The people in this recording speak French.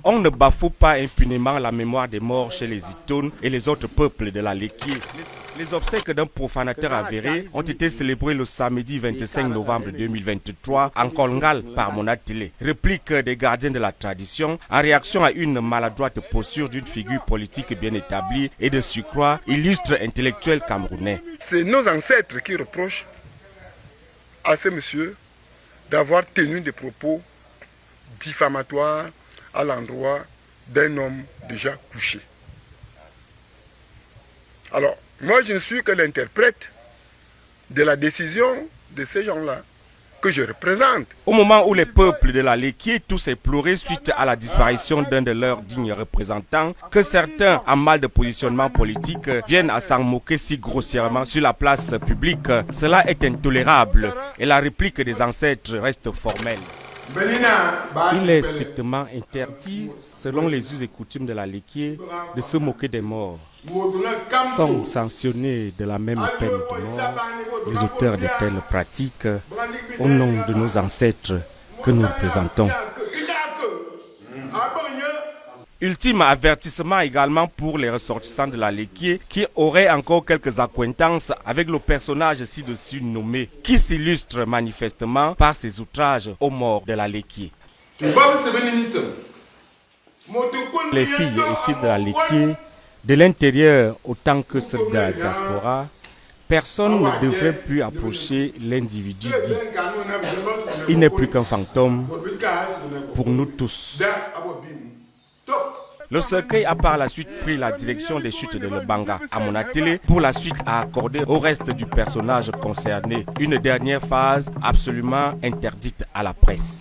On ne bafoue pas impunément la mémoire des morts chez les Itones et les autres peuples de la Léquié. Les obsèques d'un profanateur avéré ont été célébrées le samedi 25 novembre 2023 en Kolngal par Monatélé. Réplique des gardiens de la tradition en réaction à une maladroite posture d'une figure politique bien établie et de surcroît illustre intellectuel camerounais. C'est nos ancêtres qui reprochent à ce monsieur d'avoir tenu des propos diffamatoires à l'endroit d'un homme déjà couché. Alors, moi je ne suis que l'interprète de la décision de ces gens-là que je représente. Au moment où les peuples de la Léquié tous éploré suite à la disparition d'un de leurs dignes représentants, que certains en mal de positionnement politique viennent à s'en moquer si grossièrement sur la place publique, cela est intolérable et la réplique des ancêtres reste formelle. Il est strictement interdit, selon les us et coutumes de la Léquié, de se moquer des morts. Sont sanctionnés de la même peine de mort les auteurs de telles pratiques au nom de nos ancêtres que nous représentons. Ultime avertissement également pour les ressortissants de la Léquié qui auraient encore quelques accointances avec le personnage ci-dessus nommé, qui s'illustre manifestement par ses outrages aux morts de la Léquié. Les filles et fils de la Léquié, de l'intérieur autant que ceux de la diaspora, personne ne devrait plus approcher l'individu dit. Il n'est plus qu'un fantôme pour nous tous. Le cercueil a par la suite pris la direction des chutes de Lobanga à Monatélé pour la suite à accorder au reste du personnage concerné une dernière phase absolument interdite à la presse.